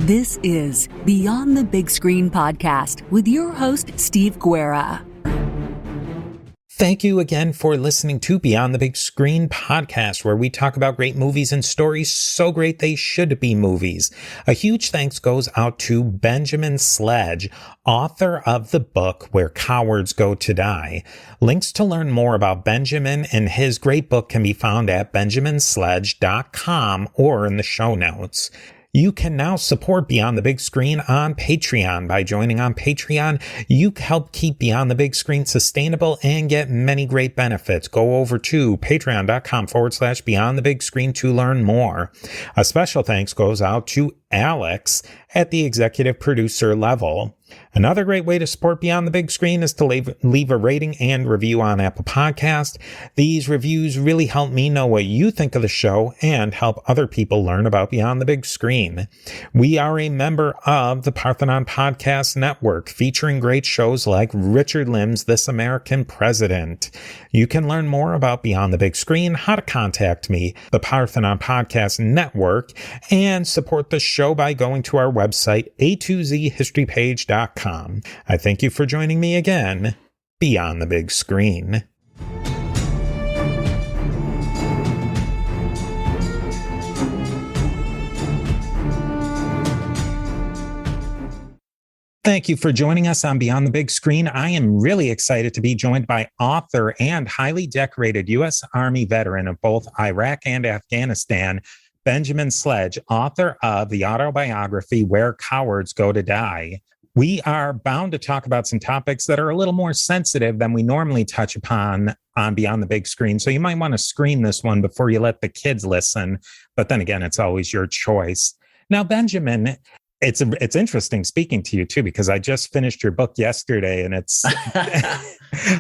This is Beyond the Big Screen podcast with your host, Steve Guerra. Thank you again for listening to Beyond the Big Screen podcast, where we talk about great movies and stories so great they should be movies. A huge thanks goes out to Benjamin Sledge, author of the book Where Cowards Go to Die. Links to learn more about Benjamin and his great book can be found at benjaminsledge.com or in the show notes. You can now support Beyond the Big Screen on Patreon. By joining on Patreon, you help keep Beyond the Big Screen sustainable and get many great benefits. Go over to patreon.com/Beyond the Big Screen to learn more. A special thanks goes out to Alex at the executive producer level. Another great way to support Beyond the Big Screen is to leave a rating and review on Apple Podcast. These reviews really help me know what you think of the show and help other people learn about Beyond the Big Screen. We are a member of the Parthenon Podcast Network, featuring great shows like Richard Lim's This American President. You can learn more about Beyond the Big Screen, how to contact me, the Parthenon Podcast Network, and support the show by going to our website, a2zhistorypage.com. I thank you for joining me again, Beyond the Big Screen. Thank you for joining us on Beyond the Big Screen. I am really excited to be joined by author and highly decorated U.S. Army veteran of both Iraq and Afghanistan, Benjamin Sledge, author of the autobiography Where Cowards Go to Die. We are bound to talk about some topics that are a little more sensitive than we normally touch upon on Beyond the Big Screen. So you might want to screen this one before you let the kids listen. But then again, it's always your choice. Now, Benjamin, it's interesting speaking to you too, because I just finished your book yesterday and it's,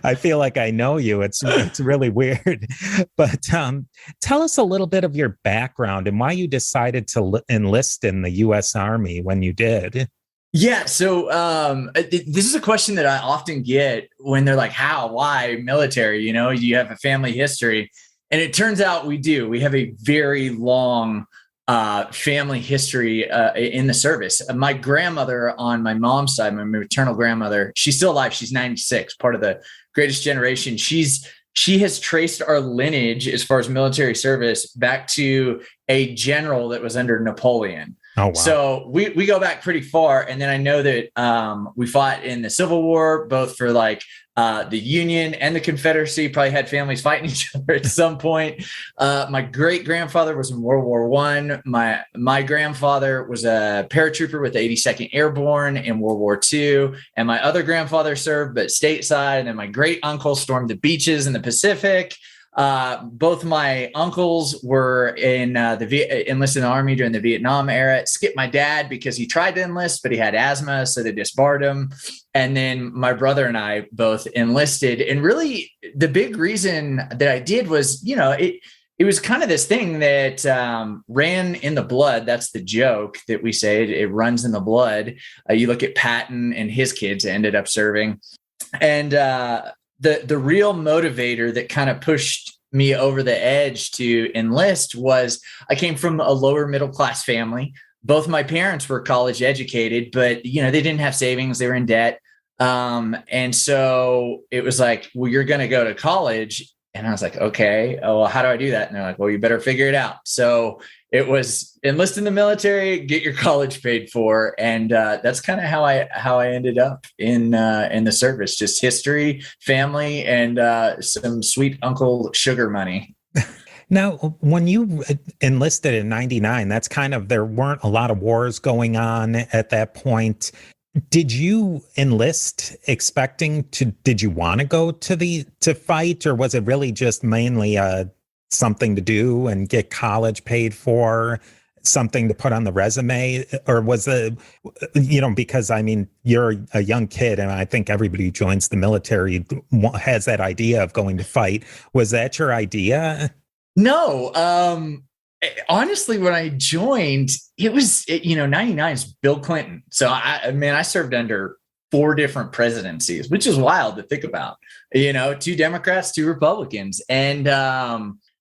I feel like I know you. It's really weird, but tell us a little bit of your background and why you decided to enlist in the U.S. Army when you did. Yeah. So this is a question that I often get when they're like, how, why military? You know, you have a family history. And it turns out we do. We have a very long family history in the service. My grandmother on my mom's side, my maternal grandmother, she's still alive. She's 96, part of the greatest generation. She has traced our lineage as far as military service back to a general that was under Napoleon. Oh, wow. So we go back pretty far. And then I know that we fought in the Civil War, both for like the Union and the Confederacy, probably had families fighting each other at some point. My great grandfather was in World War I. My grandfather was a paratrooper with the 82nd Airborne in World War II. And my other grandfather served, but stateside. And then my great uncle stormed the beaches in the Pacific. Both my uncles were enlisted in the Army during the Vietnam era. Skipped my dad because he tried to enlist, but he had asthma, so they disbarred him. And then my brother and I both enlisted. And really, the big reason that I did was, you know, it was kind of this thing that ran in the blood. That's the joke that we say. It runs in the blood. You look at Patton and his kids ended up serving. And the real motivator that kind of pushed me over the edge to enlist was I came from a lower middle class family. Both my parents were college educated, but you know, they didn't have savings. They were in debt. And so it was like, well, you're going to go to college. And I was like, okay, well, how do I do that? And they're like, well, you better figure it out. So it was enlist in the military, get your college paid for. And that's kind of how I ended up in the service, just history, family, and some sweet Uncle Sugar money. Now, when you enlisted in 99, that's kind of, there weren't a lot of wars going on at that point. Did you enlist expecting to, did you want to go to fight, or was it really just mainly something to do and get college paid for, something to put on the resume? Or was it, you know, because I mean, you're a young kid and I think everybody who joins the military has that idea of going to fight. Was that your idea? No. Honestly, when I joined, it was, 99 is Bill Clinton. So I served under 4 different presidencies, which is wild to think about, 2 Democrats, 2 Republicans. And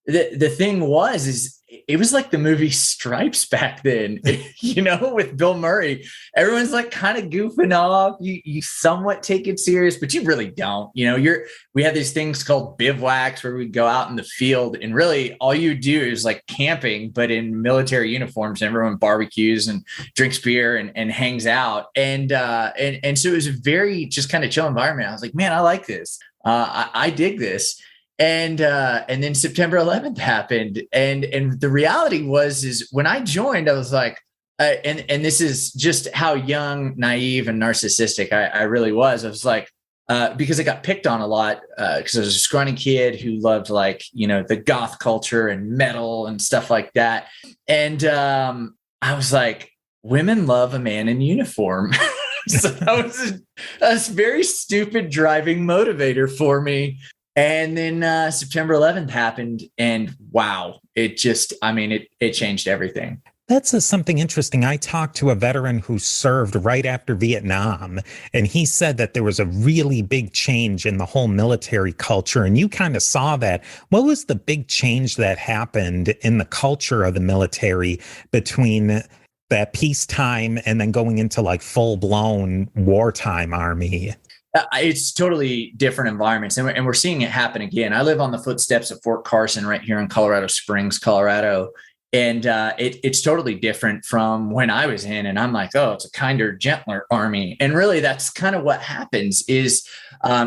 the thing is it was like the movie Stripes back then, with Bill Murray. Everyone's like kind of goofing off. You somewhat take it serious, but you really don't. We had these things called bivouacs where we'd go out in the field, and really all you do is like camping, but in military uniforms. And everyone barbecues and drinks beer and hangs out. And so it was a very just kind of chill environment. I was like, man, I like this. I dig this. And then September 11th happened. And the reality is when I joined, I was like, and this is just how young, naive, and narcissistic I really was. I was like, because I got picked on a lot because I was a scrawny kid who loved the goth culture and metal and stuff like that. And I was like, women love a man in uniform. So that was a very stupid driving motivator for me. And then September 11th happened, and wow, it changed everything. That's something interesting. I talked to a veteran who served right after Vietnam, and he said that there was a really big change in the whole military culture, and you kind of saw that. What was the big change that happened in the culture of the military between that peacetime and then going into like full-blown wartime army? It's totally different environments, and we're seeing it happen again. I live on the footsteps of Fort Carson right here in Colorado Springs, Colorado, and it's totally different from when I was in. And I'm like, oh, it's a kinder, gentler army. And really, that's kind of what happens. Is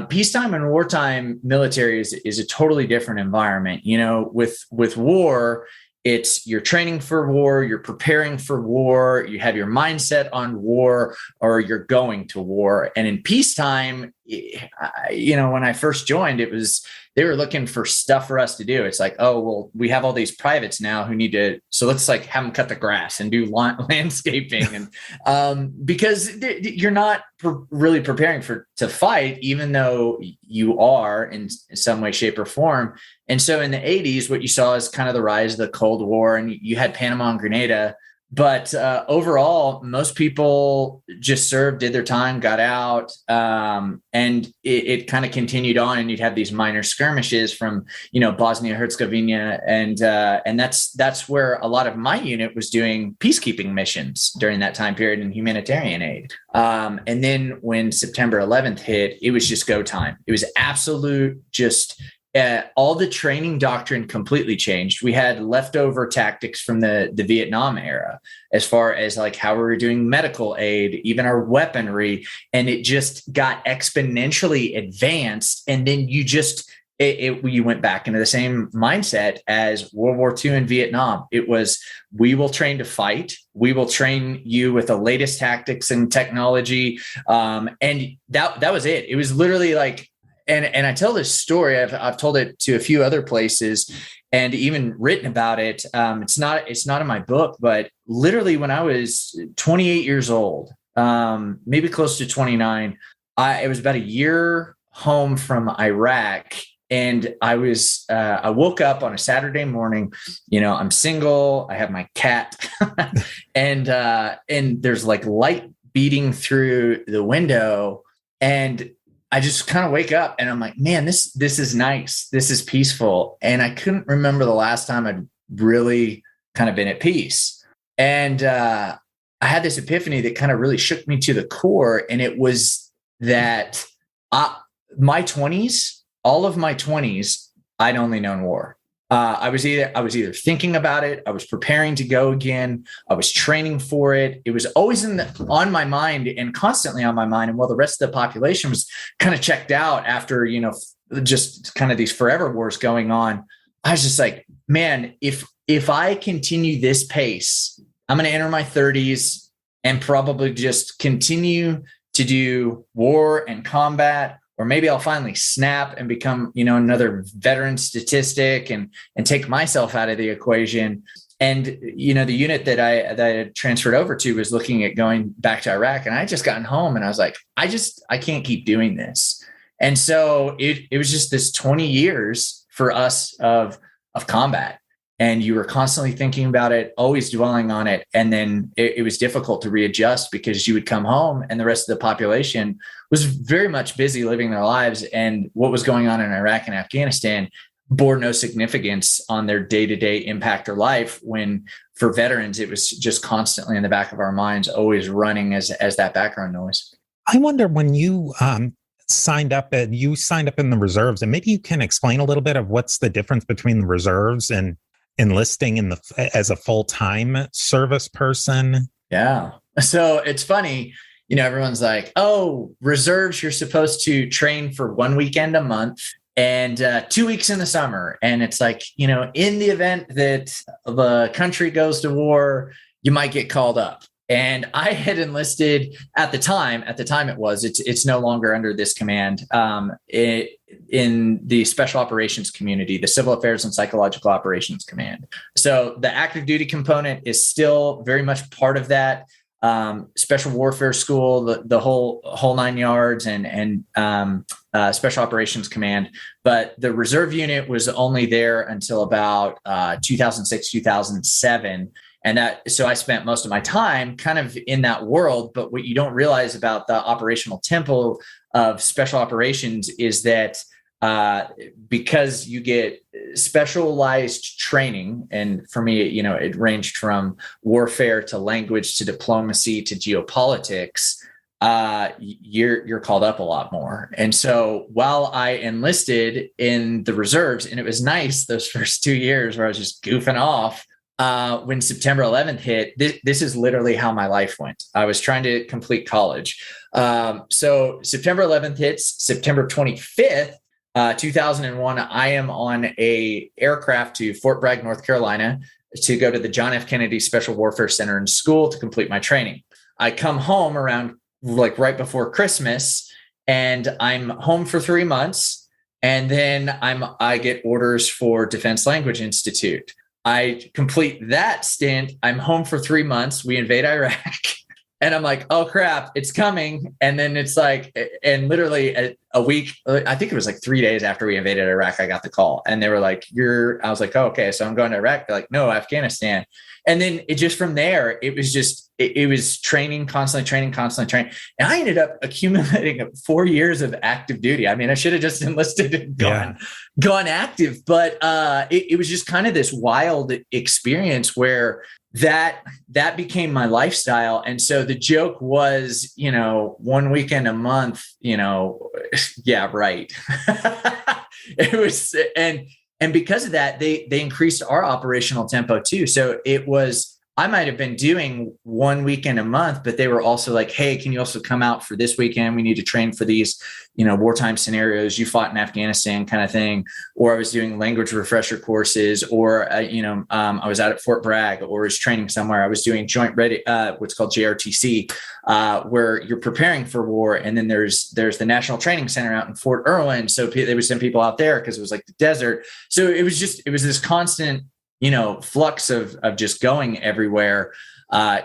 peacetime and wartime military is a totally different environment. With war, it's you're training for war, you're preparing for war, you have your mindset on war, or you're going to war. And in peacetime, when I first joined, they were looking for stuff for us to do. It's like, oh, well, we have all these privates now who need to, so let's like have them cut the grass and do landscaping. And because you're not really preparing to fight, even though you are in some way, shape, or form. And so in the 80s, what you saw is kind of the rise of the Cold War, and you had Panama and Grenada. But overall, most people just served, did their time, got out, and it kind of continued on. And you'd have these minor skirmishes from, Bosnia Herzegovina, and that's where a lot of my unit was doing peacekeeping missions during that time period and humanitarian aid. And then when September 11th hit, it was just go time. It was absolute just. All the training doctrine completely changed. We had leftover tactics from the Vietnam era, as far as like how we were doing medical aid, even our weaponry, and it just got exponentially advanced. And then you went back into the same mindset as World War II and Vietnam. It was, we will train to fight. We will train you with the latest tactics and technology. And that was it. It was literally like, and I tell this story. I've told it to a few other places, and even written about it. It's not in my book, but literally when I was 28 years old, maybe close to 29, it was about a year home from Iraq, and I woke up on a Saturday morning. I'm single. I have my cat, and there's like light beating through the window, and I just kind of wake up and I'm like, man, this is nice. This is peaceful. And I couldn't remember the last time I'd really kind of been at peace. And I had this epiphany that kind of really shook me to the core. And it was that my 20s, all of my 20s, I'd only known war. I was either thinking about it, I was preparing to go again, I was training for it. It was always on my mind and constantly on my mind. And while the rest of the population was kind of checked out after, just kind of these forever wars going on, I was just like, man, if I continue this pace, I'm going to enter my 30s and probably just continue to do war and combat. Or maybe I'll finally snap and become, another veteran statistic and take myself out of the equation. And, the unit that I transferred over to was looking at going back to Iraq. And I had just gotten home and I was like, I can't keep doing this. And so it was just this 20 years for us of combat. And you were constantly thinking about it, always dwelling on it. And then it was difficult to readjust because you would come home and the rest of the population was very much busy living their lives. And what was going on in Iraq and Afghanistan, bore no significance on their day-to-day impact or life, when for veterans, it was just constantly in the back of our minds, always running as that background noise. I wonder, when you signed up in the reserves, and maybe you can explain a little bit of what's the difference between the reserves and enlisting as a full-time service person. Yeah. So it's funny, everyone's like, oh, reserves, you're supposed to train for 1 weekend a month and 2 weeks in the summer. And it's like, in the event that the country goes to war, you might get called up. And I had enlisted at the time it's no longer under this command, in the special operations community, the Civil Affairs and Psychological Operations Command. So the active duty component is still very much part of that. Special warfare school, the whole 9 yards, and special operations command. But the reserve unit was only there until about 2006, 2007. So I spent most of my time kind of in that world. But what you don't realize about the operational tempo of special operations is that because you get specialized training, and for me, it ranged from warfare to language to diplomacy to geopolitics. You're called up a lot more. And so while I enlisted in the reserves, and it was nice those first 2 years where I was just goofing off, when September 11th hit, this is literally how my life went. I was trying to complete college. So September 11th hits, September 25th, 2001, I am on a aircraft to Fort Bragg, North Carolina, to go to the John F. Kennedy Special Warfare Center in school to complete my training. I come home around right before Christmas, and I'm home for 3 months. And then I get orders for Defense Language Institute. I complete that stint. I'm home for 3 months. We invade Iraq. And I'm like, oh, crap, it's coming. And then it's like, and literally a week, I think it was like 3 days after we invaded Iraq, I got the call. And they were like, I was like, oh, okay, so I'm going to Iraq. They're like, no, Afghanistan. And then it just, from there, it was just, it was training, constantly training. And I ended up accumulating 4 years of active duty. I mean, I should have just enlisted and gone active. But it was just kind of this wild experience where that became my lifestyle. And so the joke was, 1 weekend a month, yeah, right. It was, and because of that, they increased our operational tempo too. So it was, I might have been doing 1 weekend a month, but they were also like, hey, can you also come out for this weekend? We need to train for these, wartime scenarios. You fought in Afghanistan kind of thing. Or I was doing language refresher courses, or, I was out at Fort Bragg, or was training somewhere. I was doing joint ready, what's called JRTC, where you're preparing for war. And then there's the National Training Center out in Fort Irwin. So they would send people out there because it was like the desert. So it was this constant, flux of just going everywhere,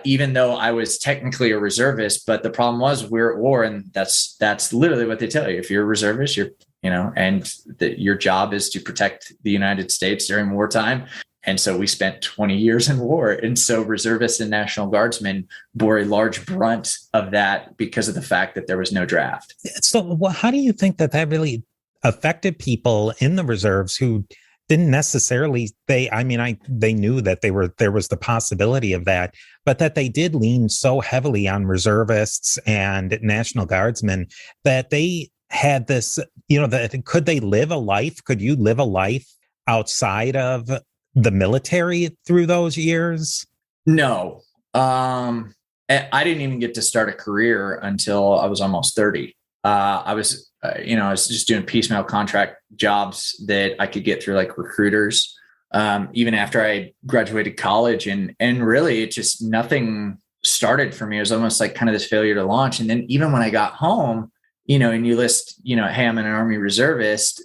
even though I was technically a reservist. But the problem was, we're at war, and that's literally what they tell you. If you're a reservist, and your job is to protect the United States during wartime. And so we spent 20 years in war. And so reservists and National Guardsmen bore a large brunt of that because of the fact that there was no draft. So how do you think that really affected people in the reserves who didn't necessarily, they knew that there was the possibility of that, but that they did lean so heavily on reservists and National Guardsmen that they had this, could they live a life? Could you live a life outside of the military through those years? No. I didn't even get to start a career until I was almost 30. I was just doing piecemeal contract jobs that I could get through like recruiters, even after I graduated college, and really it just, nothing started for me. It was almost like kind of this failure to launch. And then even when I got home, and you list, hey, I'm an Army reservist,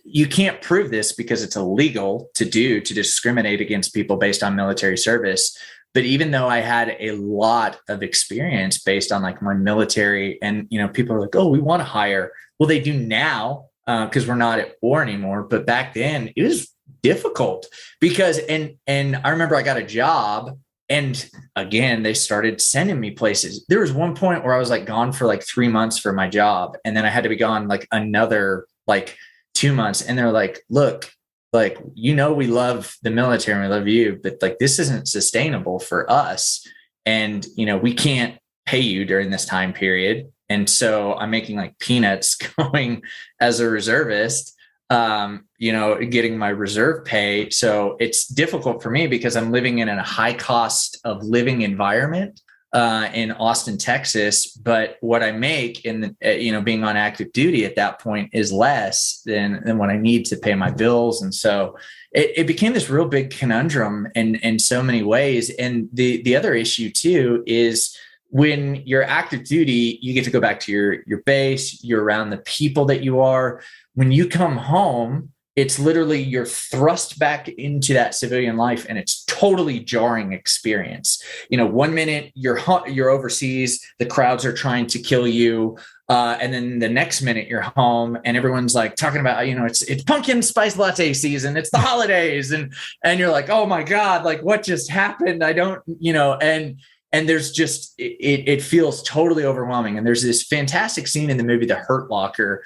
you can't prove this because it's illegal to discriminate against people based on military service. But even though I had a lot of experience based on like my military, and, people are like, oh, we want to hire. Well, they do now because we're not at war anymore. But back then it was difficult because, and I remember I got a job, and again, they started sending me places. There was one point where I was like gone for like 3 months for my job. And then I had to be gone like another like 2 months. And they're like, look, like, we love the military and we love you, but like, this isn't sustainable for us. And, we can't pay you during this time period. And so I'm making like peanuts going as a reservist, getting my reserve pay. So it's difficult for me because I'm living in a high cost of living environment in Austin, Texas. But what I make in being on active duty at that point is less than what I need to pay my bills. And so it became this real big conundrum in so many ways. And the other issue too is when you're active duty, you get to go back to your base, you're around the people that you are. When you come home, it's literally you're thrust back into that civilian life, and it's totally jarring experience. 1 minute you're overseas, the crowds are trying to kill you, and then the next minute you're home, and everyone's like talking about it's pumpkin spice latte season, it's the holidays, and you're like, oh my god, like what just happened? I don't, and there's just it feels totally overwhelming. And there's this fantastic scene in the movie The Hurt Locker.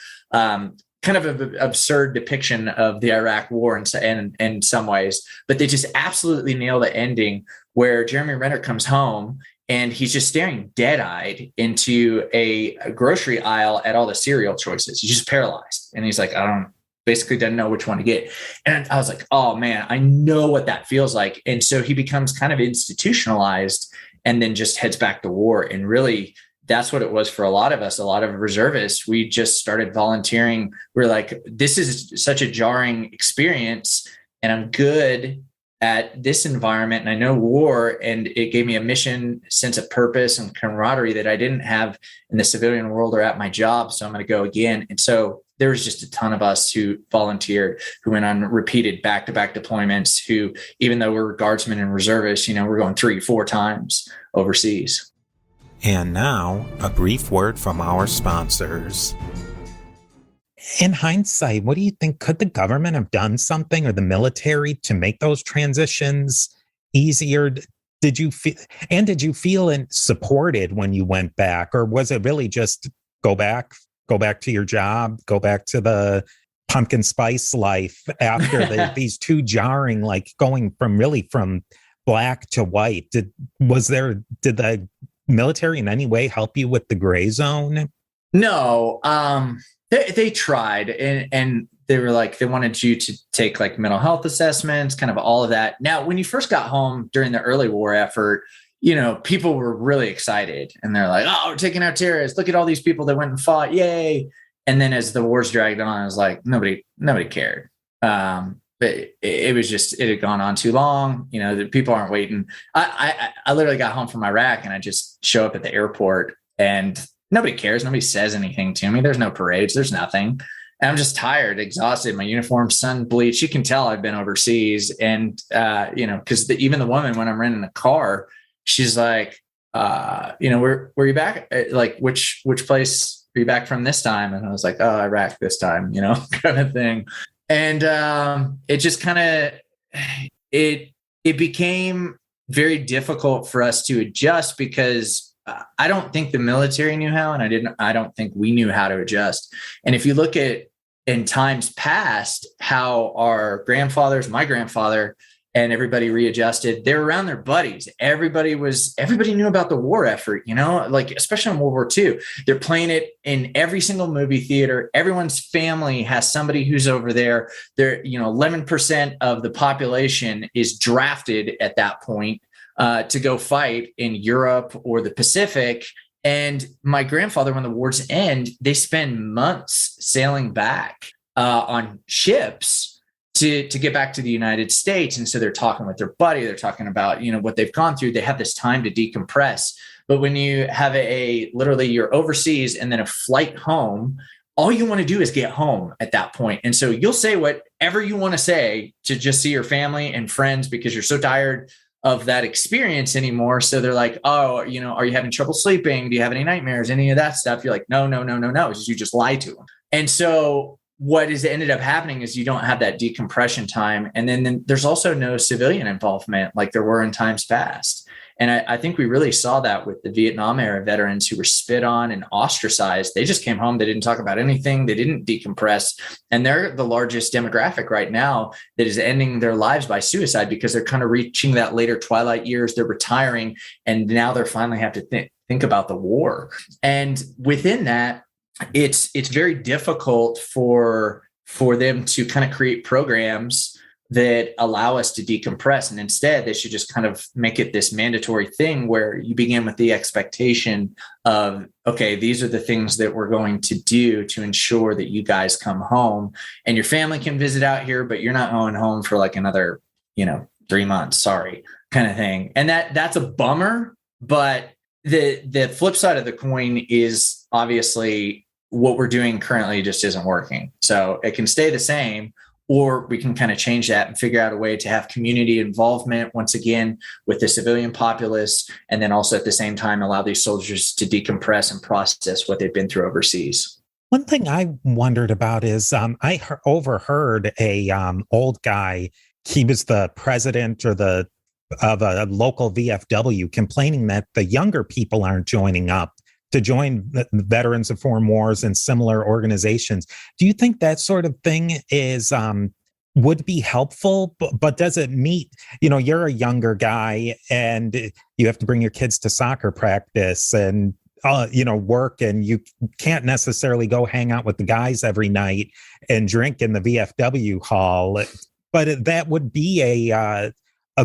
Kind of an absurd depiction of the Iraq war in some ways, but they just absolutely nail the ending where Jeremy Renner comes home and he's just staring dead-eyed into a grocery aisle at all the cereal choices. He's just paralyzed. And he's like, basically doesn't know which one to get. And I was like, oh man, I know what that feels like. And so he becomes kind of institutionalized and then just heads back to war. And really, that's what it was for a lot of us, a lot of reservists. We just started volunteering. We're like, this is such a jarring experience, and I'm good at this environment, and I know war, and it gave me a mission, sense of purpose and camaraderie that I didn't have in the civilian world or at my job. So I'm going to go again. And so there was just a ton of us who volunteered, who went on repeated back-to-back deployments, who, even though we're guardsmen and reservists, we're going 3-4 times overseas. And now, a brief word from our sponsors. In hindsight, what do you think? Could the government have done something, or the military, to make those transitions easier? Did you feel supported when you went back, or was it really just go back to your job, go back to the pumpkin spice life after these two jarring, like going from black to white? Did the military in any way help you with the gray zone? No, they tried, and they were like, they wanted you to take like mental health assessments, kind of all of that. Now, when you first got home during the early war effort, people were really excited, and they're like, oh, we're taking out terrorists. Look at all these people that went and fought. Yay. And then as the wars dragged on, I was like, nobody cared. But it had gone on too long. The people aren't waiting. I literally got home from Iraq, and I just show up at the airport, and nobody cares. Nobody says anything to me. There's no parades. There's nothing. And I'm just tired, exhausted. My uniform, sun bleached. You can tell I've been overseas. And, because even the woman, when I'm renting a car, she's like, where you back? Like, which place are you back from this time? And I was like, oh, Iraq this time, kind of thing. And it just kind of, it became very difficult for us to adjust, because I don't think the military knew how, and I don't think we knew how to adjust. And if you look at in times past, how our grandfathers, my grandfather, and everybody readjusted, they were around their buddies. Everybody knew about the war effort, like especially in World War II. They're playing it in every single movie theater. Everyone's family has somebody who's over there. 11% of the population is drafted at that point to go fight in Europe or the Pacific. And my grandfather, when the wars end, they spend months sailing back on ships to get back to the United States. And so they're talking with their buddy, they're talking about, what they've gone through. They have this time to decompress. But when you have literally you're overseas and then a flight home, all you want to do is get home at that point. And so you'll say whatever you want to say to just see your family and friends, because you're so tired of that experience anymore. So they're like, oh, are you having trouble sleeping? Do you have any nightmares? Any of that stuff? You're like, no. You just lie to them. And so what has ended up happening is you don't have that decompression time. And then there's also no civilian involvement like there were in times past. And I think we really saw that with the Vietnam era veterans who were spit on and ostracized. They just came home. They didn't talk about anything. They didn't decompress. And they're the largest demographic right now that is ending their lives by suicide because they're kind of reaching that later twilight years. They're retiring. And now they're finally have to think about the war. And within that, it's very difficult for them to kind of create programs that allow us to decompress. And instead, they should just kind of make it this mandatory thing where you begin with the expectation of, okay, these are the things that we're going to do to ensure that you guys come home and your family can visit out here, but you're not going home for like another, 3 months, sorry, kind of thing. And that's a bummer, but the flip side of the coin is obviously what we're doing currently just isn't working. So it can stay the same, or we can kind of change that and figure out a way to have community involvement once again with the civilian populace. And then also at the same time, allow these soldiers to decompress and process what they've been through overseas. One thing I wondered about is I overheard a old guy. He was the president of a local VFW complaining that the younger people aren't joining up to join the veterans of foreign wars and similar organizations. Do you think that sort of thing is would be helpful? But does it meet, you're a younger guy and you have to bring your kids to soccer practice and work, and you can't necessarily go hang out with the guys every night and drink in the VFW hall. But that would be a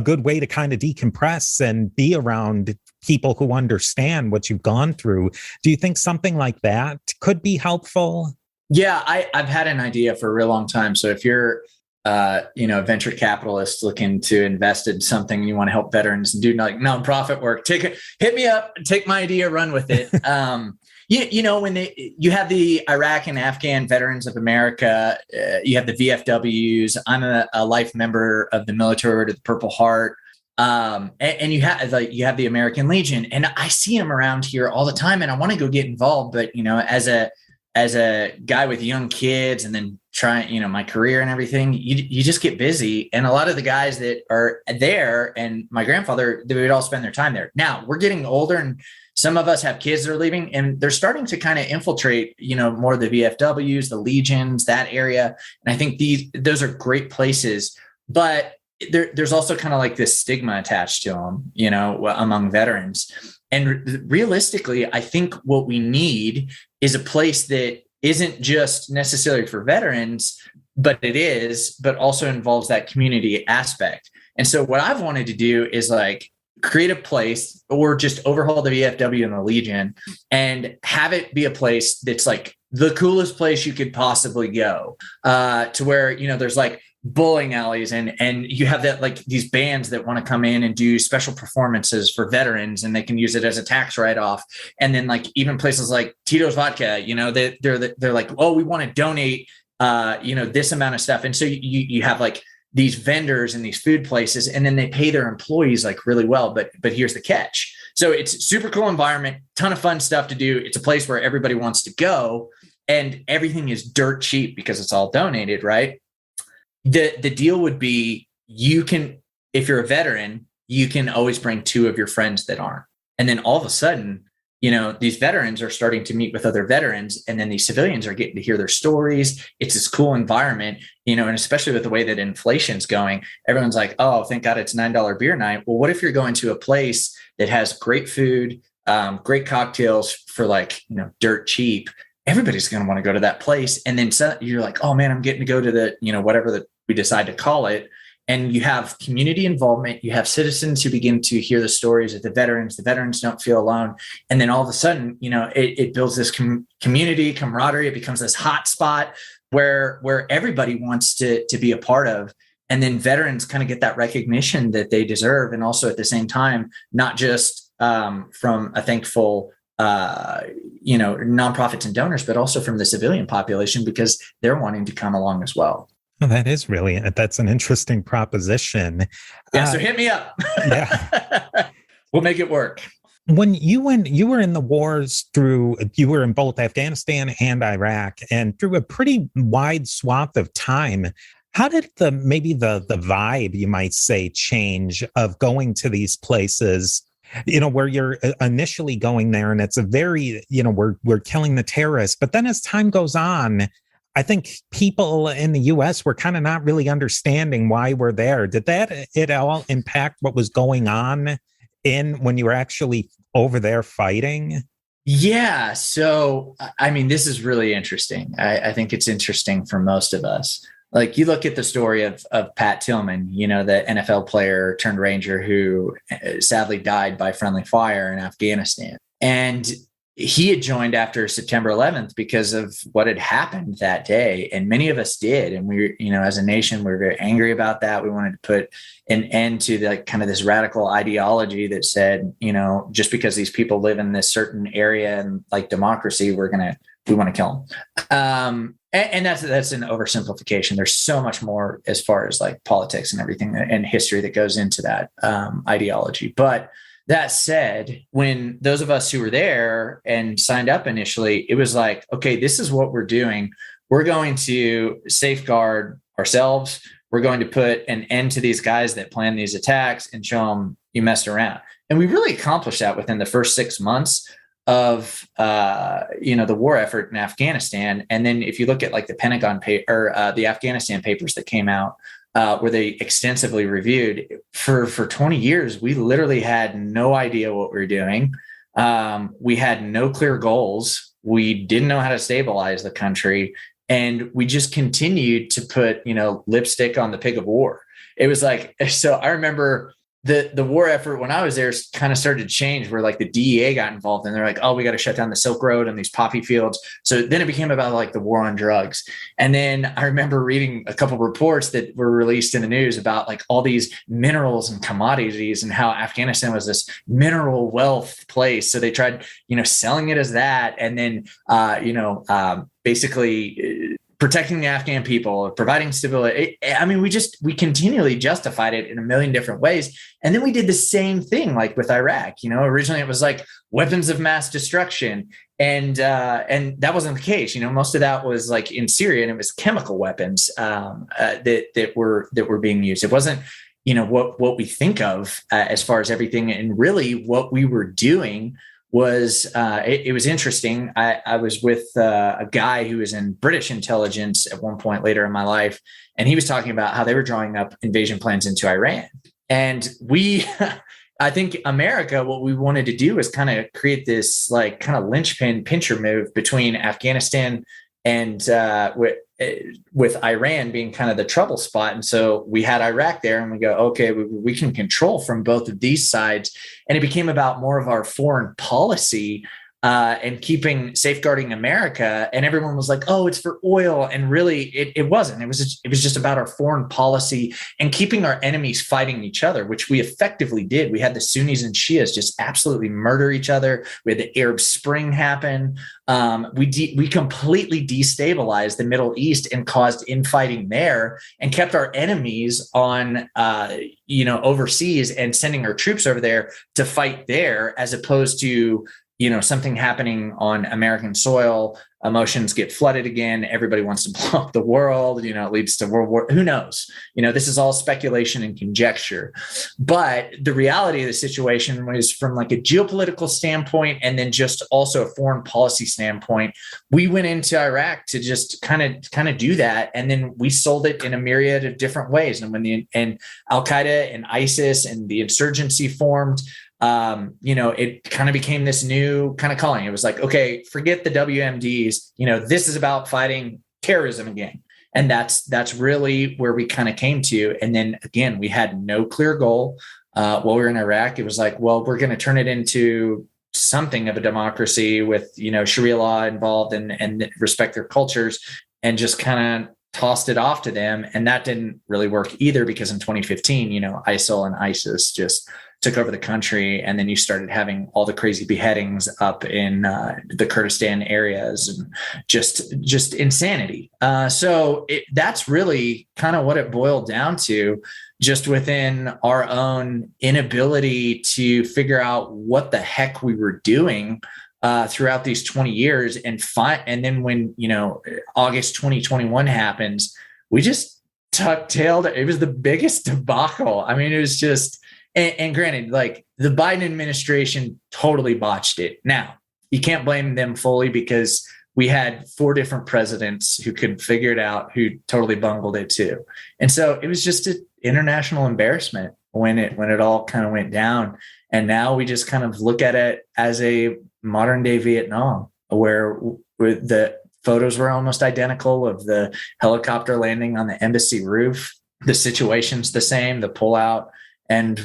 good way to kind of decompress and be around people who understand what you've gone through. Do you think something like that could be helpful? Yeah, I've had an idea for a real long time. So if you're, a venture capitalist looking to invest in something, you want to help veterans and do like nonprofit work, hit me up, take my idea, run with it. When you have the Iraq and Afghan Veterans of America, you have the VFWs. I'm a life member of the Military Order of the Purple Heart. And you have the American Legion, and I see them around here all the time, and I want to go get involved. But, as a guy with young kids and then trying, my career and everything, you just get busy. And a lot of the guys that are there and my grandfather, they would all spend their time there. Now we're getting older and some of us have kids that are leaving, and they're starting to kind of infiltrate, more of the VFWs, the legions, that area. And I think those are great places, but there's also kind of like this stigma attached to them, among veterans. And realistically, I think what we need is a place that isn't just necessarily for veterans, but also involves that community aspect. And so what I've wanted to do is like create a place or just overhaul the VFW and the Legion and have it be a place that's like the coolest place you could possibly go, to where, there's like bowling alleys and you have that, like these bands that want to come in and do special performances for veterans, and they can use it as a tax write-off. And then like even places like Tito's Vodka, they're like, oh, we want to donate, this amount of stuff. And so you have like these vendors and these food places, and then they pay their employees like really well. But here's the catch. So it's a super cool environment, ton of fun stuff to do. It's a place where everybody wants to go, and everything is dirt cheap because it's all donated, right? The deal would be, if you're a veteran, you can always bring 2 of your friends that aren't. And then all of a sudden, these veterans are starting to meet with other veterans, and then these civilians are getting to hear their stories. It's this cool environment, and especially with the way that inflation's going, everyone's like, oh, thank God it's $9 beer night. Well, what if you're going to a place that has great food, great cocktails for like, dirt cheap? Everybody's going to want to go to that place. And then you're like, oh man, I'm getting to go to the, whatever that we decide to call it. And you have community involvement. You have citizens who begin to hear the stories of the veterans. The veterans don't feel alone. And then all of a sudden, it builds this community camaraderie. It becomes this hot spot where everybody wants to be a part of. And then veterans kind of get that recognition that they deserve. And also at the same time, not just from a thankful nonprofits and donors, but also from the civilian population, because they're wanting to come along as well. Well, that's an interesting proposition. Yeah. So hit me up. Yeah. We'll make it work. When you were in the wars you were in both Afghanistan and Iraq, and through a pretty wide swath of time, how did the vibe, you might say, change of going to these places where you're initially going there and it's a very, we're killing the terrorists. But then as time goes on, I think people in the US were kind of not really understanding why we're there. Did that at all impact what was going on when you were actually over there fighting? Yeah. So, I mean, this is really interesting. I think it's interesting for most of us. Like you look at the story of Pat Tillman, the NFL player turned Ranger who sadly died by friendly fire in Afghanistan. And he had joined after September 11th because of what had happened that day. And many of us did. And we, as a nation, we were very angry about that. We wanted to put an end to the kind of this radical ideology that said, just because these people live in this certain area and like democracy, we want to kill them. And that's an oversimplification. There's so much more as far as like politics and everything and history that goes into that ideology. But that said, when those of us who were there and signed up initially, it was like, okay, this is what we're doing. We're going to safeguard ourselves. We're going to put an end to these guys that plan these attacks and show them you messed around. And we really accomplished that within the first 6 months of the war effort in Afghanistan. And then if you look at like the Pentagon the Afghanistan papers that came out, where they extensively reviewed for 20 years, we literally had no idea what we were doing. We had no clear goals. We didn't know how to stabilize the country. And we just continued to put, lipstick on the pig of war. It was like, so I remember the war effort when I was there kind of started to change where like the DEA got involved and they're like, oh, we got to shut down the Silk Road and these poppy fields. So then it became about like the war on drugs. And then I remember reading a couple of reports that were released in the news about like all these minerals and commodities and how Afghanistan was this mineral wealth place. So they tried, selling it as that. And then, basically protecting the Afghan people, providing stability. I mean, we continually justified it in a million different ways. And then we did the same thing, like with Iraq, originally it was like weapons of mass destruction. And that wasn't the case. Most of that was like in Syria and it was chemical weapons that were being used. It wasn't, what we think of as far as everything. And really what we were doing was it was interesting. I was with a guy who was in British intelligence at one point later in my life, and he was talking about how they were drawing up invasion plans into Iran. And I think America, what we wanted to do was kind of create this like kind of linchpin pincher move between Afghanistan and with Iran being kind of the trouble spot. And so we had Iraq there and we go, okay, we can control from both of these sides. And it became about more of our foreign policy and safeguarding America. And everyone was like, oh, it's for oil. And really it wasn't. It was just about our foreign policy and keeping our enemies fighting each other, which we effectively did. We had the Sunnis and Shias just absolutely murder each other. We had the Arab Spring happen. We completely destabilized the Middle East and caused infighting there and kept our enemies on, overseas and sending our troops over there to fight there as opposed to, something happening on American soil, emotions get flooded again. Everybody wants to blow up the world. It leads to World War. Who knows? This is all speculation and conjecture. But the reality of the situation was from like a geopolitical standpoint, and then just also a foreign policy standpoint. We went into Iraq to just kind of do that, and then we sold it in a myriad of different ways. And when Al Qaeda and ISIS and the insurgency formed. It kind of became this new kind of calling. It was like, okay, forget the WMDs. This is about fighting terrorism again. And that's really where we kind of came to. And then again, we had no clear goal while we were in Iraq. It was like, well, we're going to turn it into something of a democracy with, Sharia law involved and respect their cultures, and just kind of tossed it off to them. And that didn't really work either, because in 2015, ISIL and ISIS just took over the country. And then you started having all the crazy beheadings up in the Kurdistan areas and just insanity. So that's really kind of what it boiled down to, just within our own inability to figure out what the heck we were doing throughout these 20 years. And then when, August 2021 happens, we just tuck-tailed. It was the biggest debacle. I mean, it was just, And granted, like the Biden administration totally botched it. Now, you can't blame them fully because we had 4 different presidents who could figure it out, who totally bungled it too. And so it was just an international embarrassment when it all kind of went down. And now we just kind of look at it as a modern day Vietnam, where the photos were almost identical of the helicopter landing on the embassy roof. The situation's the same, the pullout. And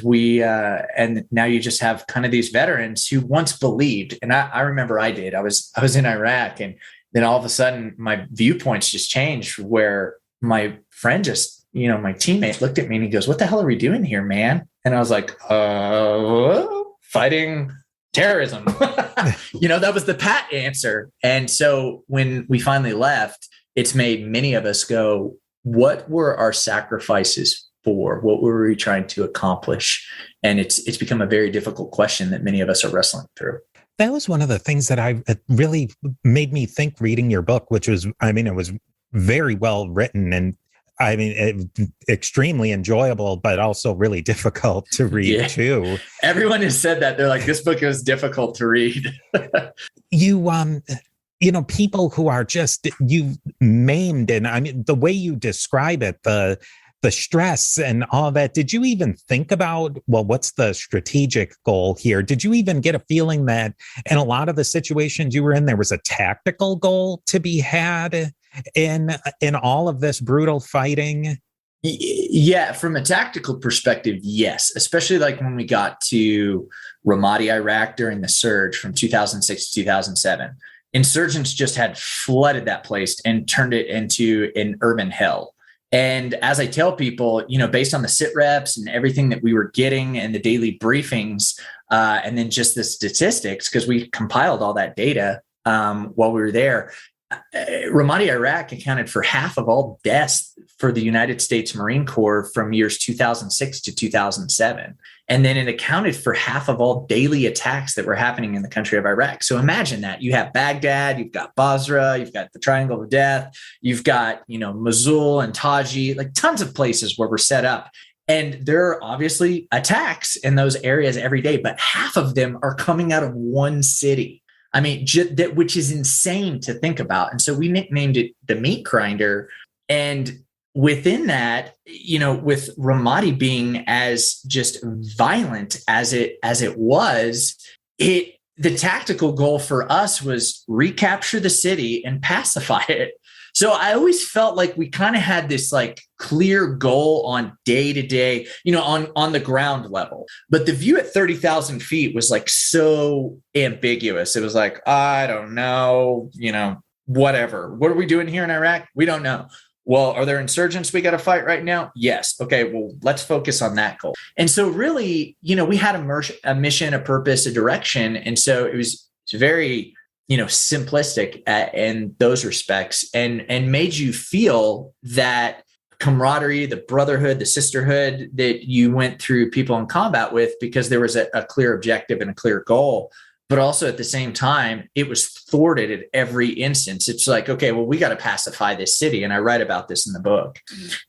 and now you just have kind of these veterans who once believed, and I remember I did. I was in Iraq, and then all of a sudden my viewpoints just changed. Where my friend just, my teammate looked at me and he goes, "What the hell are we doing here, man?" And I was like, "Fighting terrorism." That was the pat answer. And so when we finally left, it's made many of us go, "What were our sacrifices for? What were we trying to accomplish?" And it's become a very difficult question that many of us are wrestling through. That was one of the things that it really made me think reading your book, which was, it was very well written and extremely enjoyable, but also really difficult to read too. Everyone has said that. They're like, this book is difficult to read. People who are just, you maimed, and the way you describe it, the stress and all that, did you even think about, well, what's the strategic goal here? Did you even get a feeling that in a lot of the situations you were in, there was a tactical goal to be had in all of this brutal fighting? Yeah, from a tactical perspective, yes, especially like when we got to Ramadi, Iraq during the surge from 2006 to 2007. Insurgents just had flooded that place and turned it into an urban hell. And as I tell people, based on the sit reps and everything that we were getting and the daily briefings, and then just the statistics, because we compiled all that data while we were there, Ramadi, Iraq accounted for half of all deaths for the United States Marine Corps from years 2006 to 2007. And then it accounted for half of all daily attacks that were happening in the country of Iraq. So imagine that. You have Baghdad, you've got Basra, you've got the Triangle of Death, you've got, Mosul and Taji, like tons of places where we're set up. And there are obviously attacks in those areas every day, but half of them are coming out of one city. Which is insane to think about. And so we nicknamed it the meat grinder. And within that, with Ramadi being as just violent as it was, the tactical goal for us was recapture the city and pacify it. So I always felt like we kind of had this like clear goal on day to day, on the ground level. But the view at 30,000 feet was like so ambiguous. It was like, I don't know, whatever. What are we doing here in Iraq? We don't know. Well, are there insurgents we got to fight right now? Yes. Okay, well, let's focus on that goal. And so really, we had a mission, a purpose, a direction. And so it's very simplistic in those respects, and made you feel that camaraderie, the brotherhood, the sisterhood that you went through people in combat with, because there was a clear objective and a clear goal. But also at the same time, it was thwarted at every instance. It's like, okay, well, we got to pacify this city. And I write about this in the book.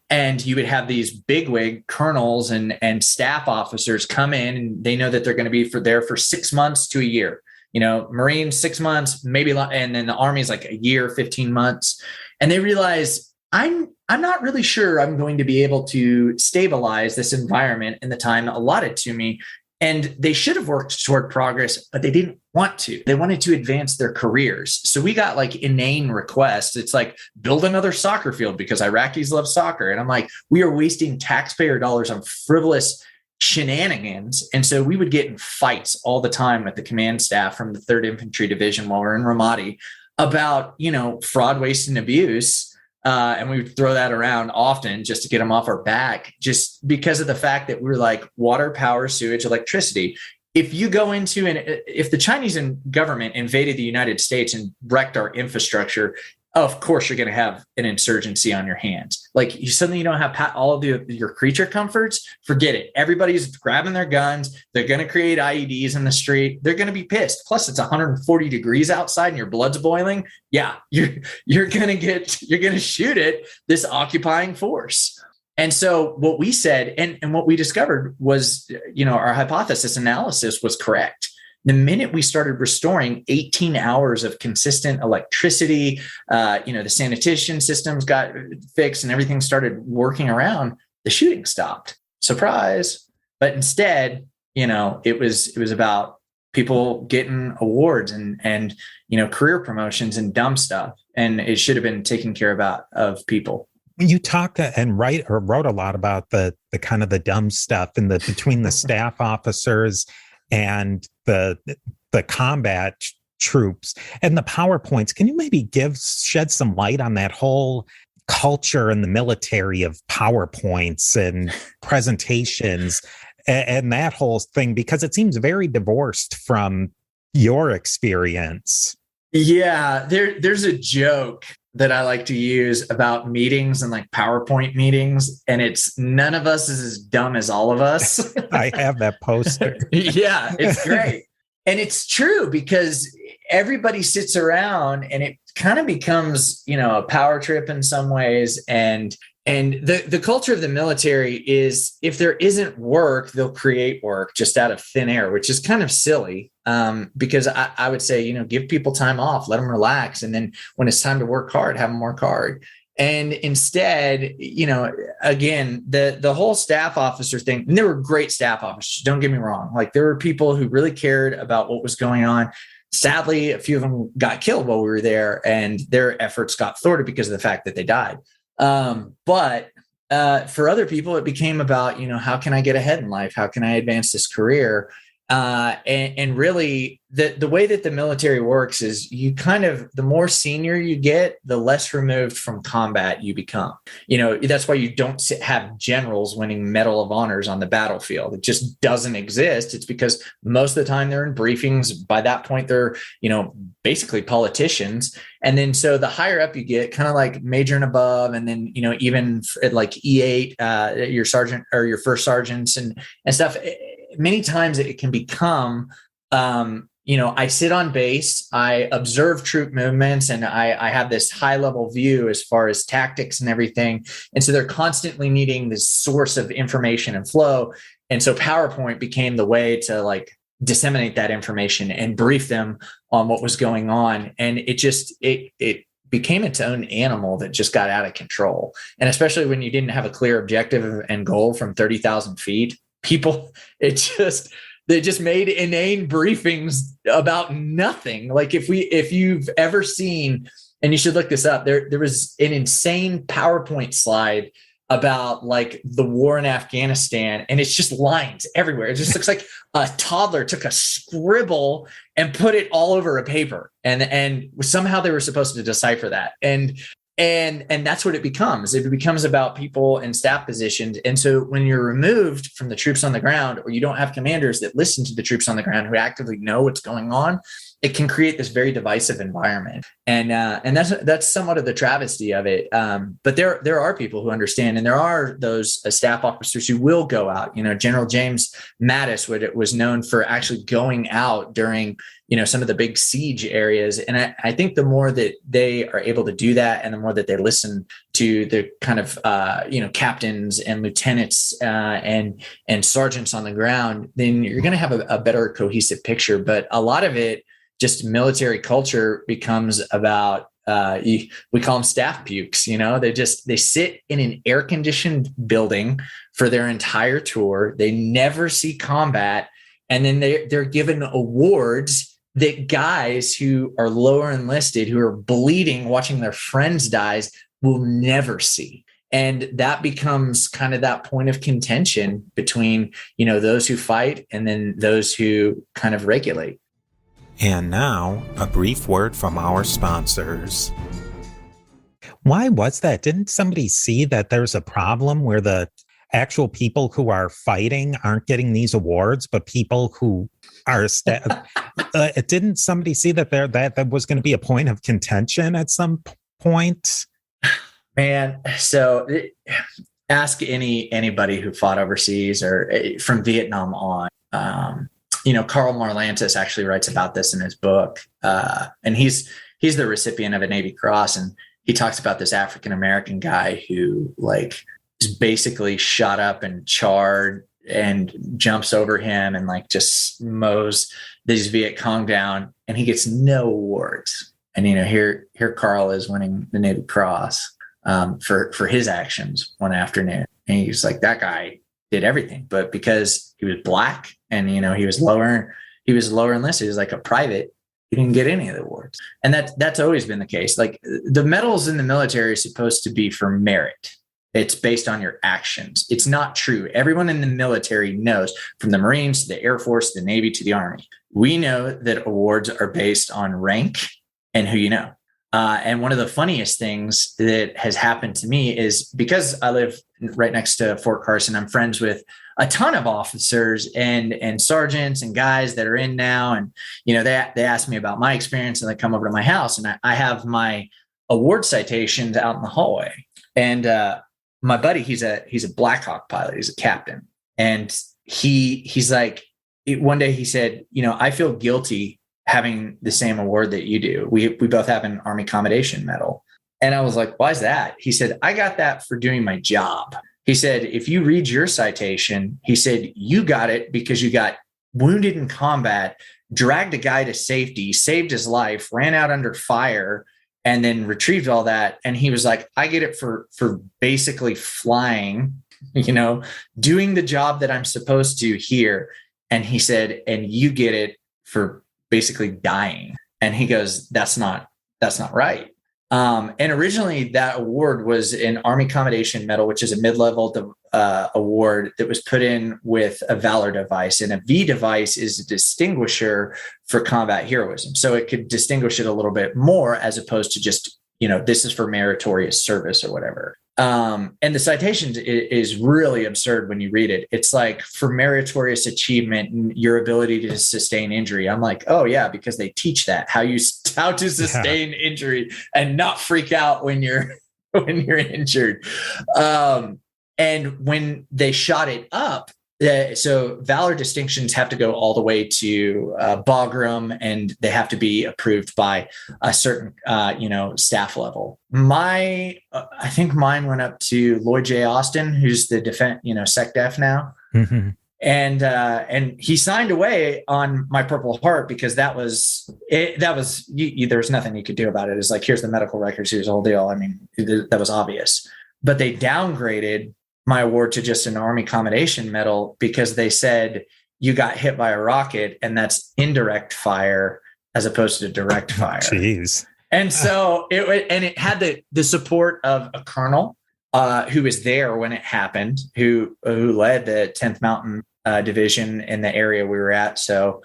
And you would have these bigwig colonels and staff officers come in, and they know that they're going to be there for 6 months to a year. Marines, 6 months, maybe, and then the Army is like a year, 15 months. And they realize I'm not really sure I'm going to be able to stabilize this environment in the time allotted to me. And they should have worked toward progress, but they didn't want to. They wanted to advance their careers. So we got like inane requests. It's like, build another soccer field because Iraqis love soccer. And I'm like, we are wasting taxpayer dollars on frivolous shenanigans. And so we would get in fights all the time with the command staff from the 3rd Infantry Division while we're in Ramadi about, fraud, waste, and abuse. And we would throw that around often just to get them off our back, just because of the fact that we were like water, power, sewage, electricity. If you go into if the Chinese government invaded the United States and wrecked our infrastructure, of course you're going to have an insurgency on your hands. Like suddenly you don't have all of your creature comforts. Forget it. Everybody's grabbing their guns. They're going to create IEDs in the street. They're going to be pissed. Plus it's 140 degrees outside and your blood's boiling. Yeah, you're going to shoot at this occupying force. And so what we said and what we discovered was, our hypothesis analysis was correct. The minute we started restoring 18 hours of consistent electricity, the sanitation systems got fixed and everything started working around, the shooting stopped. Surprise. But instead, it was about people getting awards and career promotions and dumb stuff. And it should have been taken care of people. You talk and wrote a lot about the kind of the dumb stuff in between the staff officers and the combat troops and the PowerPoints. Can you maybe shed some light on that whole culture in the military of PowerPoints and presentations and that whole thing? Because it seems very divorced from your experience. Yeah, there's a joke that I like to use about meetings and like PowerPoint meetings. And it's none of us is as dumb as all of us. I have that poster. Yeah, it's great. And it's true because everybody sits around and it kind of becomes, a power trip in some ways. And the culture of the military is if there isn't work, they'll create work just out of thin air, which is kind of silly. Because I would say, give people time off, let them relax. And then when it's time to work hard, have them work hard. And instead, again, the whole staff officer thing, and there were great staff officers, don't get me wrong. Like there were people who really cared about what was going on. Sadly, a few of them got killed while we were there and their efforts got thwarted because of the fact that they died. But for other people, it became about, how can I get ahead in life? How can I advance this career? And really the way that the military works is the more senior you get, the less removed from combat you become. That's why you don't have generals winning Medal of Honors on the battlefield. It just doesn't exist. It's because most of the time they're in briefings. By that point, they're, basically politicians. And then so the higher up you get, kind of like major and above, and then, even at like E8, your sergeant or your first sergeants and stuff. Many times it can become, I sit on base, I observe troop movements, and I have this high level view as far as tactics and everything. And so they're constantly needing this source of information and flow. And so PowerPoint became the way to like disseminate that information and brief them on what was going on. And it became its own animal that just got out of control. And especially when you didn't have a clear objective and goal from 30,000 feet. People, they just made inane briefings about nothing. Like if you've ever seen, and you should look this up, there was an insane PowerPoint slide about like the war in Afghanistan, and it's just lines everywhere. It just looks like a toddler took a scribble and put it all over a paper, and somehow they were supposed to decipher that. And that's what it becomes. It becomes about people in staff positions. And so when you're removed from the troops on the ground, or you don't have commanders that listen to the troops on the ground who actively know what's going on, it can create this very divisive environment. And that's somewhat of the travesty of it. But there are people who understand, and there are those staff officers who will go out. General James Mattis was known for actually going out during some of the big siege areas. And I think the more that they are able to do that, and the more that they listen to the kind of, captains and lieutenants and sergeants on the ground, then you're going to have a better cohesive picture. But a lot of it, just military culture becomes about, we call them staff pukes. They sit in an air conditioned building for their entire tour. They never see combat. And then they're given awards that guys who are lower enlisted, who are bleeding, watching their friends die, will never see. And that becomes kind of that point of contention between, those who fight and then those who kind of regulate. And now, a brief word from our sponsors. Why was that? Didn't somebody see that there's a problem where the actual people who are fighting aren't getting these awards, but people who are didn't somebody see that that was going to be a point of contention at some point? Man, so ask anybody who fought overseas or from Vietnam on. Carl Marlantes actually writes about this in his book, and he's the recipient of a Navy Cross, and he talks about this African American guy who is basically shot up and charred and jumps over him and like just mows these Viet Cong down, and he gets no awards. And, here Carl is winning the Navy Cross for his actions one afternoon. And he's like, that guy did everything, but because he was Black and, he was lower enlisted, he was like a private, he didn't get any of the awards. And that's always been the case. Like the medals in the military is supposed to be for merit. It's based on your actions. It's not true. Everyone in the military knows, from the Marines to the Air Force, the Navy to the Army, we know that awards are based on rank and who you know. And one of the funniest things that has happened to me is, because I live right next to Fort Carson, I'm friends with a ton of officers and sergeants and guys that are in now. And, they ask me about my experience, and they come over to my house, and I have my award citations out in the hallway. And my buddy, he's a Black Hawk pilot. He's a captain. And he's like, one day he said, I feel guilty having the same award that you do. We both have an Army Commendation Medal. And I was like, why is that? He said, I got that for doing my job. He said, if you read your citation, he said, you got it because you got wounded in combat, dragged a guy to safety, saved his life, ran out under fire, and then retrieved all that. And he was like, I get it for basically flying, doing the job that I'm supposed to here. And he said, and you get it for basically dying. And he goes, that's not right. And originally that award was an Army Commendation Medal, which is a mid-level award that was put in with a Valor device. And a V device is a distinguisher for combat heroism. So it could distinguish it a little bit more, as opposed to just, this is for meritorious service or whatever. And the citation is really absurd when you read it. It's like, for meritorious achievement and your ability to sustain injury. I'm like, oh yeah, because they teach that, how to sustain injury and not freak out when you're injured. And when they shot it up, so Valor distinctions have to go all the way to Bagram, and they have to be approved by a certain, staff level. I think mine went up to Lloyd J. Austin, who's the defense, SecDef now. Mm-hmm. And he signed away on my Purple Heart because that was there was nothing you could do about it. It's like, here's the medical records, here's the whole deal. I mean, that was obvious, but they downgraded my award to just an Army Commendation Medal because they said you got hit by a rocket, and that's indirect fire as opposed to direct fire. Jeez. And so it had the support of a colonel who was there when it happened, who led the 10th Mountain Division in the area we were at. So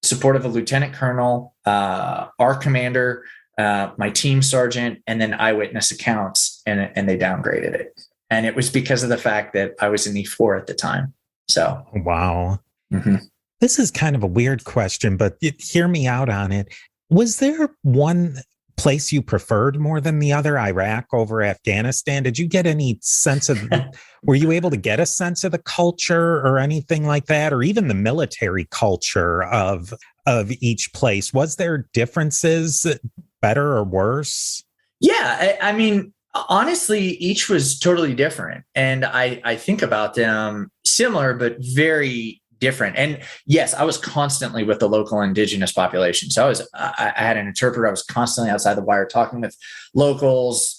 support of a lieutenant colonel, our commander, my team sergeant, and then eyewitness accounts, and they downgraded it. And it was because of the fact that I was in E4 at the time. So, wow. Mm-hmm. This is kind of a weird question, but hear me out on it. Was there one place you preferred more than the other, Iraq over Afghanistan? Did you get any sense of, were you able to get a sense of the culture or anything like that, or even the military culture of each place? Was there differences, better or worse? Yeah, I mean, honestly, each was totally different. And I think about them similar, but very different. And yes, I was constantly with the local indigenous population. So I had an interpreter. I was constantly outside the wire talking with locals,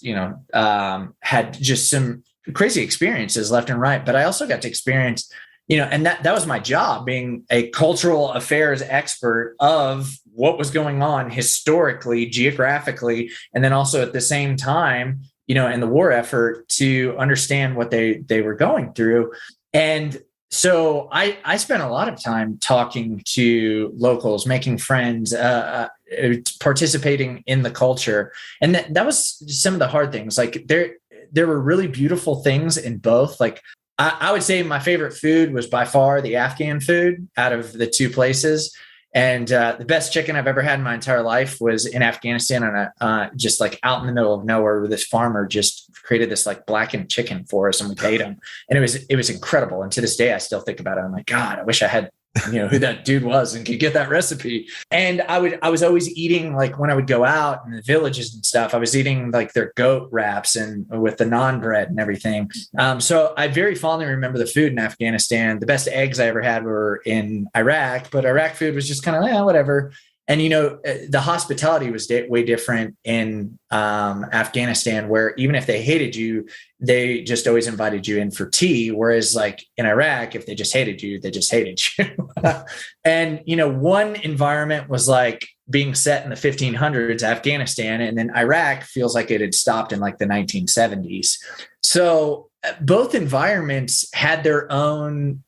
had just some crazy experiences left and right. But I also got to experience, and that was my job, being a cultural affairs expert of what was going on historically, geographically, and then also at the same time, in the war effort, to understand what they were going through. And so I spent a lot of time talking to locals, making friends, participating in the culture. And that was some of the hard things. Like there were really beautiful things in both. Like I would say my favorite food was by far the Afghan food out of the two places. And the best chicken I've ever had in my entire life was in Afghanistan, on just like out in the middle of nowhere, where this farmer just created this like blackened chicken for us, and we paid him, and it was incredible. And to this day, I still think about it. I'm like, God, I wish I had who that dude was and could get that recipe. And I was always eating, like when I would go out in the villages and stuff, I was eating like their goat wraps and with the naan bread and everything. So I very fondly remember the food in Afghanistan. The best eggs I ever had were in Iraq, but Iraq food was just kind of whatever. And, the hospitality was way different in Afghanistan, where even if they hated you, they just always invited you in for tea. Whereas like in Iraq, if they just hated you, they just hated you. And, one environment was like being set in the 1500s, Afghanistan, and then Iraq feels like it had stopped in like the 1970s. So both environments had their own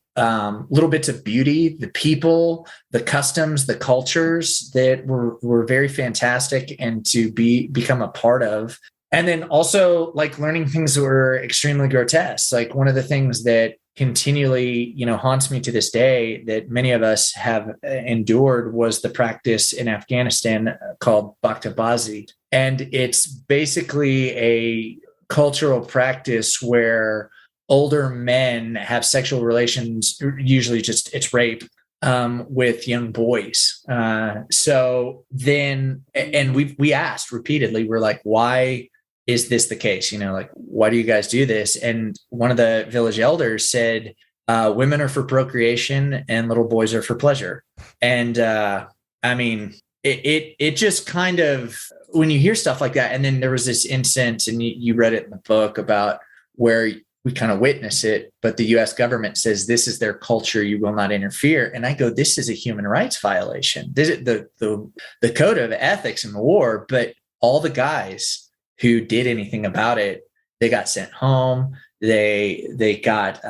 little bits of beauty, the people, the customs, the cultures that were very fantastic and to become a part of. And then also like learning things that were extremely grotesque. Like one of the things that continually, haunts me to this day that many of us have endured was the practice in Afghanistan called bakhtabazi. And it's basically a cultural practice where older men have sexual relations, usually just it's rape, with young boys. So then, and we asked repeatedly, we're like, why is this the case? Like, why do you guys do this? And one of the village elders said, women are for procreation and little boys are for pleasure. And I mean, it just kind of, when you hear stuff like that, and then there was this instance, and you read it in the book about where we kind of witness it, but the US government says this is their culture, you will not interfere. And I go, this is a human rights violation. This is the code of ethics in the war, but all the guys who did anything about it, they got sent home. They got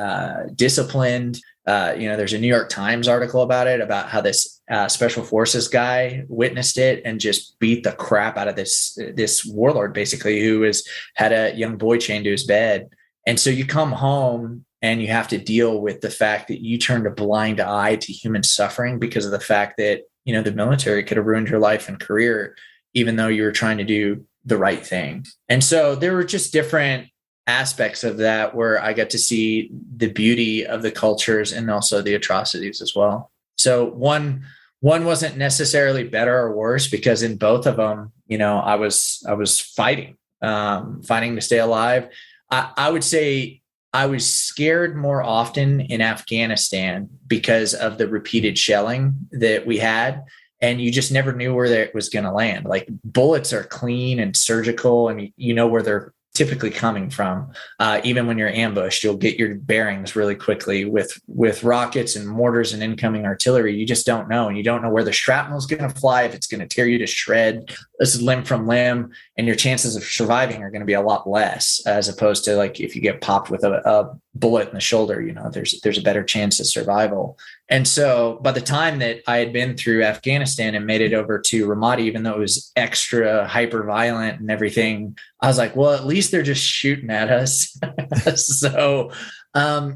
disciplined. There's a New York Times article about it, about how this special forces guy witnessed it and just beat the crap out of this warlord, basically, who had a young boy chained to his bed. And so you come home and you have to deal with the fact that you turned a blind eye to human suffering because of the fact that, the military could have ruined your life and career, even though you were trying to do the right thing. And so there were just different aspects of that where I got to see the beauty of the cultures and also the atrocities as well. So one wasn't necessarily better or worse, because in both of them, I was fighting to stay alive. I would say I was scared more often in Afghanistan because of the repeated shelling that we had. And you just never knew where it was going to land. Like bullets are clean and surgical, and you know where they're typically coming from. Even when you're ambushed, you'll get your bearings really quickly. With rockets and mortars and incoming artillery, you just don't know. And you don't know where the shrapnel is going to fly, if it's going to tear you to shred, this is limb from limb, and your chances of surviving are going to be a lot less, as opposed to like if you get popped with a bullet in the shoulder, there's a better chance of survival. And so by the time that I had been through Afghanistan and made it over to Ramadi, even though it was extra hyper violent and everything, I was like, well, at least they're just shooting at us. So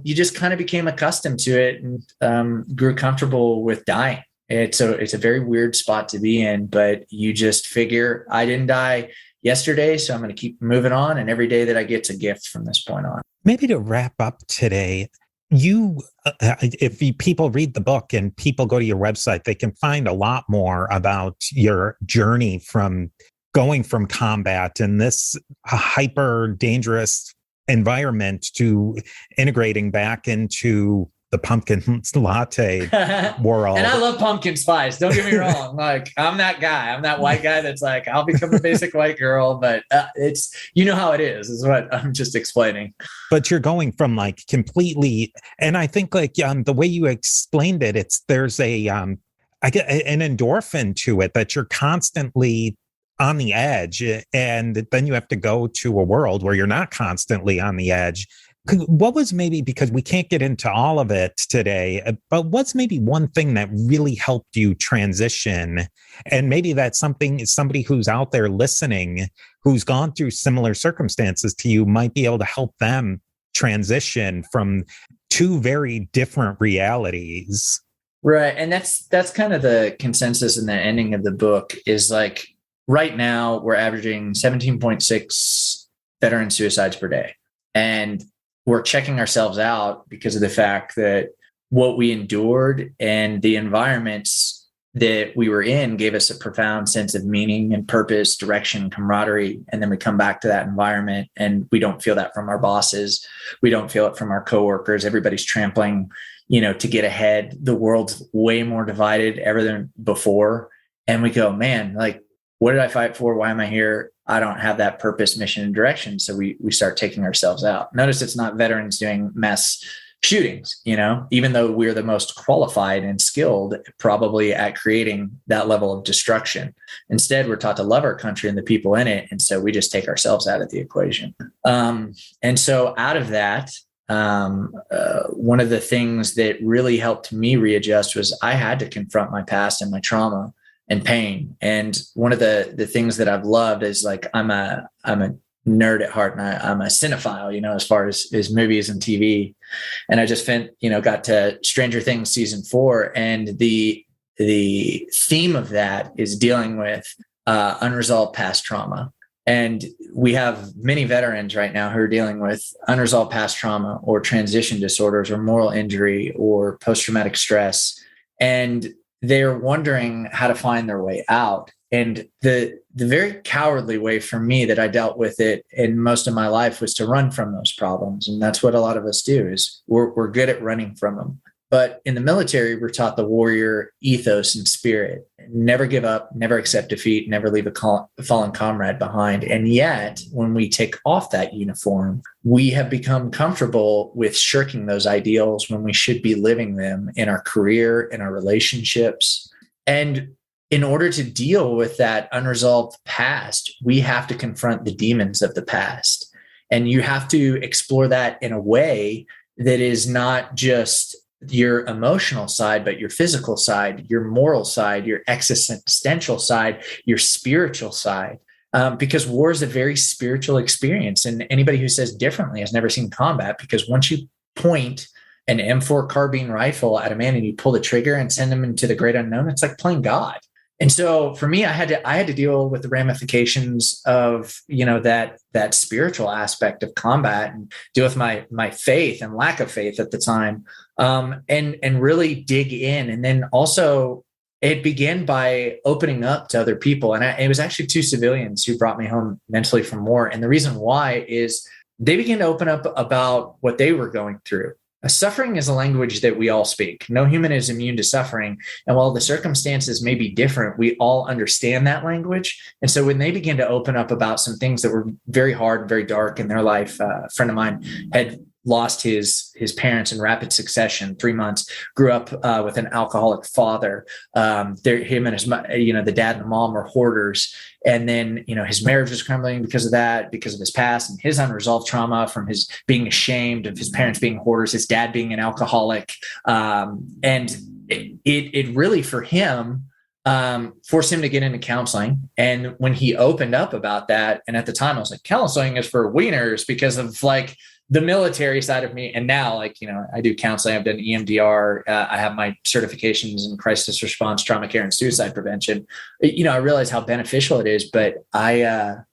you just kind of became accustomed to it and grew comfortable with dying. It's a very weird spot to be in, but you just figure, I didn't die yesterday, so I'm going to keep moving on. And every day that I get's a gift from this point on. Maybe to wrap up today, if people read the book and people go to your website, they can find a lot more about your journey from going from combat in this hyper dangerous environment to integrating back into the pumpkin latte world. And I love pumpkin spice. Don't get me wrong. Like, I'm that guy. I'm that white guy that's like, I'll become a basic white girl, but it's, how it is what I'm just explaining. But you're going from like completely, and I think like the way you explained it, there's an endorphin to it that you're constantly on the edge, and then you have to go to a world where you're not constantly on the edge. What was maybe, because we can't get into all of it today, but what's maybe one thing that really helped you transition? And maybe that's somebody who's out there listening, who's gone through similar circumstances to you, might be able to help them transition from two very different realities. Right. And that's kind of the consensus in the ending of the book is like, right now we're averaging 17.6 veteran suicides per day. And we're checking ourselves out because of the fact that what we endured and the environments that we were in gave us a profound sense of meaning and purpose, direction, camaraderie. And then we come back to that environment and we don't feel that from our bosses. We don't feel it from our coworkers. Everybody's trampling, to get ahead. The world's way more divided ever than before. And we go, man, like, what did I fight for? Why am I here? I don't have that purpose, mission, and direction. So we start taking ourselves out. Notice it's not veterans doing mass shootings, even though we're the most qualified and skilled probably at creating that level of destruction. Instead, we're taught to love our country and the people in it. And so we just take ourselves out of the equation. And so out of that, one of the things that really helped me readjust was I had to confront my past and my trauma and pain. And one of the things that I've loved is like, I'm a nerd at heart, and I'm a cinephile, as far as movies and TV. And I just got to Stranger Things season 4, and the theme of that is dealing with unresolved past trauma. And we have many veterans right now who are dealing with unresolved past trauma or transition disorders or moral injury or post-traumatic stress. And they're wondering how to find their way out. And the very cowardly way for me that I dealt with it in most of my life was to run from those problems. And that's what a lot of us do, is we're good at running from them. But in the military, we're taught the warrior ethos and spirit. Never give up, never accept defeat, never leave a fallen comrade behind. And yet, when we take off that uniform, we have become comfortable with shirking those ideals when we should be living them in our career, in our relationships. And in order to deal with that unresolved past, we have to confront the demons of the past. And you have to explore that in a way that is not just your emotional side, but your physical side, your moral side, your existential side, your spiritual side. Because war is a very spiritual experience. And anybody who says differently has never seen combat, because once you point an M4 carbine rifle at a man and you pull the trigger and send him into the great unknown, it's like playing God. And so for me, I had to deal with the ramifications of, that spiritual aspect of combat, and deal with my faith and lack of faith at the time, and really dig in. And then also it began by opening up to other people. And it was actually 2 civilians who brought me home mentally from war. And the reason why is they began to open up about what they were going through. Suffering is a language that we all speak. No human is immune to suffering. And while the circumstances may be different, we all understand that language. And so when they began to open up about some things that were very hard and very dark in their life, a friend of mine had lost his parents in rapid succession, 3 months, grew up with an alcoholic father. Him and his, the dad and the mom were hoarders. And then, his marriage was crumbling because of that, because of his past and his unresolved trauma from his being ashamed of his parents being hoarders, his dad being an alcoholic. And it really, for him, forced him to get into counseling. And when he opened up about that, and at the time I was like, counseling is for wieners, because of like the military side of me. And now, I do counseling. I've done EMDR. I have my certifications in crisis response, trauma care, and suicide prevention. I realize how beneficial it is, but I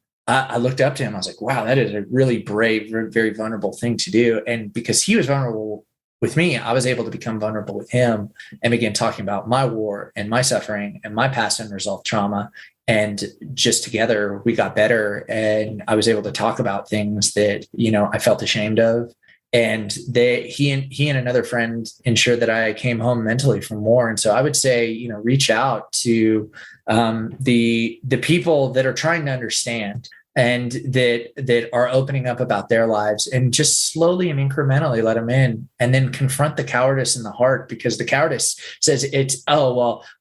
looked up to him. I was like, wow, that is a really brave, very vulnerable thing to do. And because he was vulnerable with me, I was able to become vulnerable with him and begin talking about my war and my suffering and my past unresolved trauma. And just together we got better, and I was able to talk about things that, I felt ashamed of. And he and another friend ensured that I came home mentally from war. And so I would say, reach out to the people that are trying to understand and that are opening up about their lives, and just slowly and incrementally let them in, and then confront the cowardice in the heart, because the cowardice says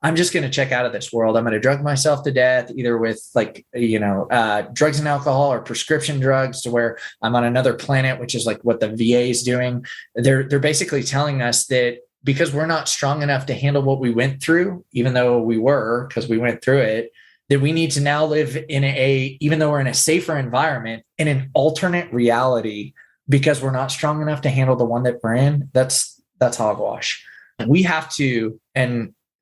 I'm just going to check out of this world. I'm going to drug myself to death, either with drugs and alcohol or prescription drugs, to where I'm on another planet, which is like what the VA is doing. They're basically telling us that because we're not strong enough to handle what we went through, even though we were, because we went through it, that we need to now live in even though we're in a safer environment, in an alternate reality, because we're not strong enough to handle the one that we're in. That's hogwash. We have to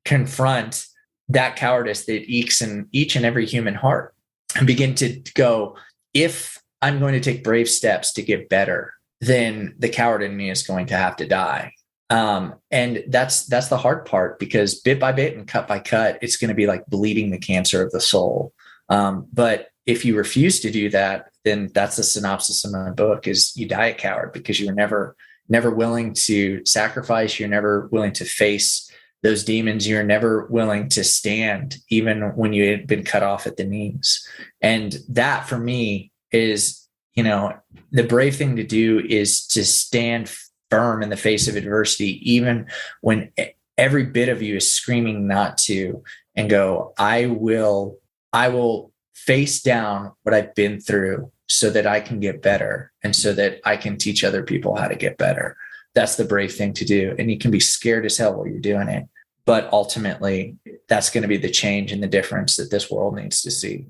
confront that cowardice that eeks in each and every human heart, and begin to go, if I'm going to take brave steps to get better, then the coward in me is going to have to die. And that's the hard part, because bit by bit and cut by cut, it's going to be like bleeding the cancer of the soul. But if you refuse to do that, then that's the synopsis of my book: is you die a coward because you were never willing to sacrifice. You're never willing to face those demons. You're never willing to stand, even when you had been cut off at the knees. And that, for me, is, the brave thing to do is to stand firm in the face of adversity, even when every bit of you is screaming not to, and go, I will face down what I've been through so that I can get better, and so that I can teach other people how to get better. That's the brave thing to do. And you can be scared as hell while you're doing it. But ultimately, that's going to be the change and the difference that this world needs to see.